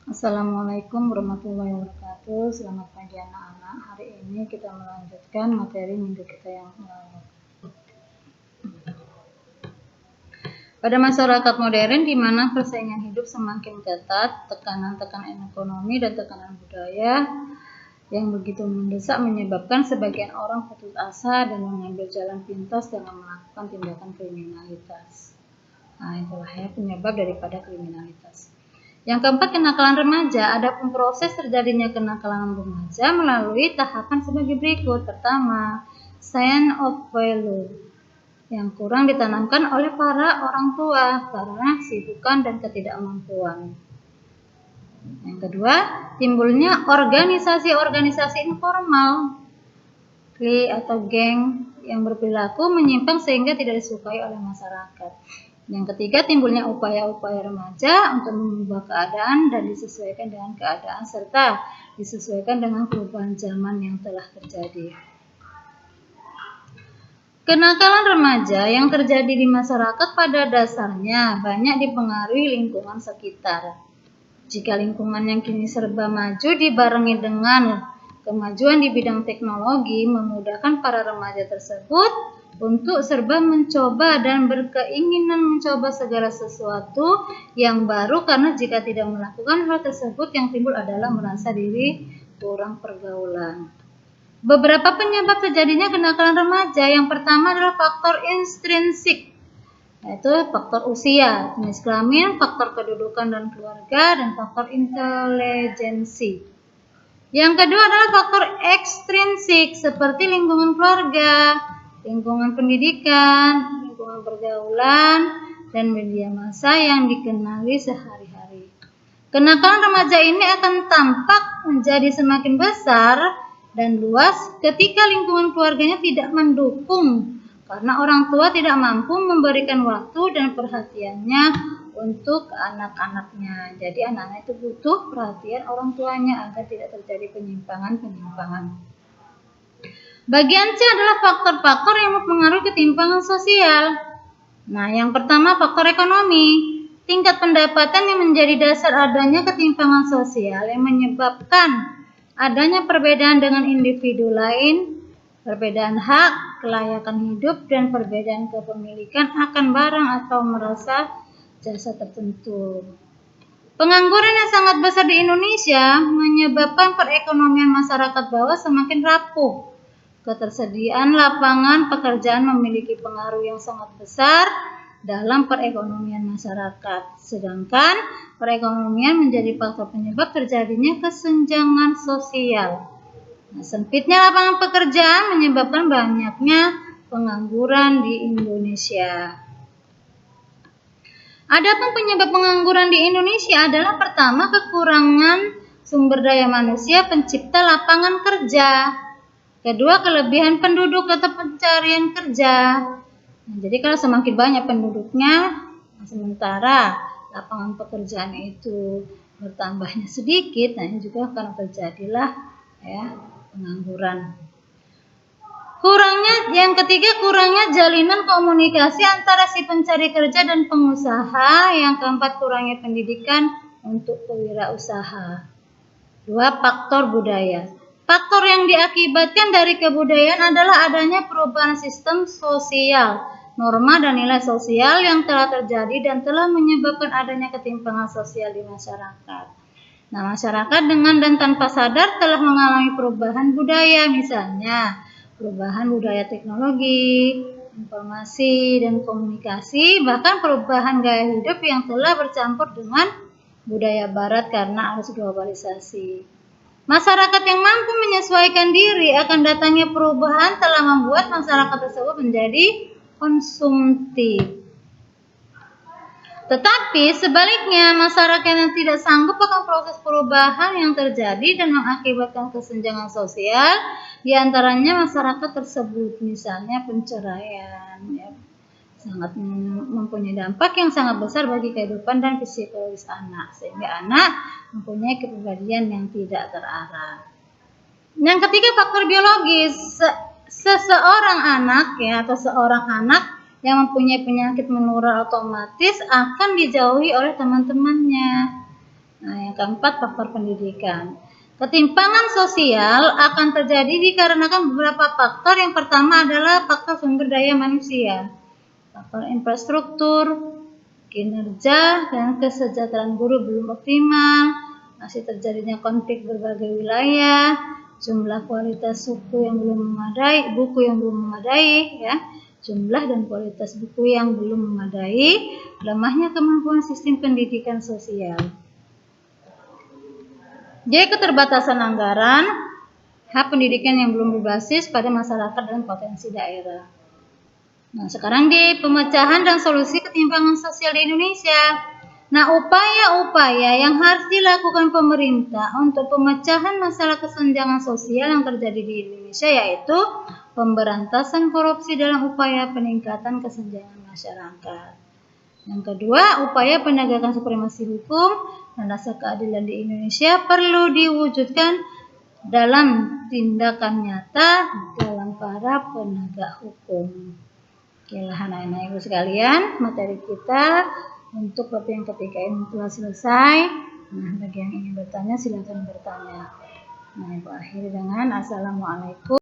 Assalamualaikum warahmatullahi wabarakatuh. Selamat pagi anak-anak. Hari ini kita melanjutkan materi minggu kita yang lalu. Pada masyarakat modern di mana persaingan hidup semakin ketat, tekanan-tekanan ekonomi dan tekanan budaya yang begitu mendesak menyebabkan sebagian orang putus asa dan mengambil jalan pintas dengan melakukan tindakan kriminalitas. Nah, itulah ya penyebab daripada kriminalitas. Yang keempat, kenakalan remaja. Adapun proses terjadinya kenakalan remaja melalui tahapan sebagai berikut. Pertama, sign of failure yang kurang ditanamkan oleh para orang tua karena kesibukan dan ketidakmampuan. Yang kedua, timbulnya organisasi-organisasi informal atau geng yang berperilaku menyimpang sehingga tidak disukai oleh masyarakat. Yang ketiga, timbulnya upaya-upaya remaja untuk mengubah keadaan dan disesuaikan dengan keadaan serta disesuaikan dengan perubahan zaman yang telah terjadi. Kenakalan remaja yang terjadi di masyarakat pada dasarnya banyak dipengaruhi lingkungan sekitar. Jika lingkungan yang kini serba maju dibarengi dengan kemajuan di bidang teknologi memudahkan para remaja tersebut untuk serba mencoba dan berkeinginan mencoba segala sesuatu yang baru karena jika tidak melakukan hal tersebut yang timbul adalah merasa diri kurang pergaulan. Beberapa penyebab terjadinya kenakalan remaja, yang pertama adalah faktor intrinsik, yaitu faktor usia, jenis kelamin, faktor kedudukan dan keluarga, dan faktor intelijensi. Yang kedua adalah faktor ekstrinsik seperti lingkungan keluarga, lingkungan pendidikan, lingkungan pergaulan, dan media massa yang dikenali sehari-hari. Kenakalan remaja ini akan tampak menjadi semakin besar dan luas ketika lingkungan keluarganya tidak mendukung karena orang tua tidak mampu memberikan waktu dan perhatiannya untuk anak-anaknya. Jadi anak-anak itu butuh perhatian orang tuanya agar tidak terjadi penyimpangan. Bagian C adalah faktor-faktor yang mempengaruhi ketimpangan sosial. Nah, yang pertama faktor ekonomi. Tingkat pendapatan yang menjadi dasar adanya ketimpangan sosial yang menyebabkan adanya perbedaan dengan individu lain, perbedaan hak, kelayakan hidup, dan perbedaan kepemilikan akan barang atau merasa jasa tertentu. Pengangguran yang sangat besar di Indonesia menyebabkan perekonomian masyarakat bawah semakin rapuh. Ketersediaan lapangan pekerjaan memiliki pengaruh yang sangat besar dalam perekonomian masyarakat. Sedangkan perekonomian menjadi faktor penyebab terjadinya kesenjangan sosial. Nah, sempitnya lapangan pekerjaan menyebabkan banyaknya pengangguran di Indonesia. Adapun penyebab pengangguran di Indonesia adalah pertama kekurangan sumber daya manusia pencipta lapangan kerja. Kedua, kelebihan penduduk atau pencarian kerja. Nah, jadi kalau semakin banyak penduduknya, sementara lapangan pekerjaan itu bertambahnya sedikit, nah ini juga akan terjadilah ya pengangguran. Yang ketiga, kurangnya jalinan komunikasi antara si pencari kerja dan pengusaha. Yang keempat, kurangnya pendidikan untuk kewirausaha. Dua, faktor budaya. Faktor yang diakibatkan dari kebudayaan adalah adanya perubahan sistem sosial, norma dan nilai sosial yang telah terjadi dan telah menyebabkan adanya ketimpangan sosial di masyarakat. Nah, masyarakat dengan dan tanpa sadar telah mengalami perubahan budaya, misalnya perubahan budaya teknologi, informasi dan komunikasi, bahkan perubahan gaya hidup yang telah bercampur dengan budaya barat karena arus globalisasi. Masyarakat yang mampu menyesuaikan diri akan datangnya perubahan telah membuat masyarakat tersebut menjadi konsumtif. Tetapi sebaliknya, masyarakat yang tidak sanggup akan proses perubahan yang terjadi dan mengakibatkan kesenjangan sosial, diantaranya masyarakat tersebut, misalnya penceraian, ya, sangat mempunyai dampak yang sangat besar bagi kehidupan dan psikologis anak, sehingga anak mempunyai kepribadian yang tidak terarah. Yang ketiga, faktor biologis. Seseorang anak atau seorang anak yang mempunyai penyakit menular otomatis akan dijauhi oleh teman-temannya. Nah, yang Yang keempat, faktor pendidikan. Ketimpangan sosial akan terjadi dikarenakan beberapa faktor. Yang pertama adalah faktor sumber daya manusia, faktor infrastruktur, kinerja dan kesejahteraan guru belum optimal, masih terjadinya konflik berbagai wilayah, jumlah kualitas buku yang belum memadai, ya, jumlah dan kualitas buku yang belum memadai, lemahnya kemampuan sistem pendidikan sosial. J. Keterbatasan anggaran, hak pendidikan yang belum berbasis pada masyarakat dan potensi daerah. Nah, sekarang di pemecahan dan solusi ketimpangan sosial di Indonesia. Nah, upaya-upaya yang harus dilakukan pemerintah untuk pemecahan masalah kesenjangan sosial yang terjadi di Indonesia yaitu pemberantasan korupsi dalam upaya peningkatan kesenjangan masyarakat. Yang kedua, upaya penegakan supremasi hukum dan rasa keadilan di Indonesia perlu diwujudkan dalam tindakan nyata dalam para penegak hukum. Oke lah anak-anak ibu sekalian, materi kita untuk bab yang ketiga ini telah selesai. Nah, bagi yang ingin bertanya silakan bertanya. Nah, ibu akhiri dengan assalamualaikum.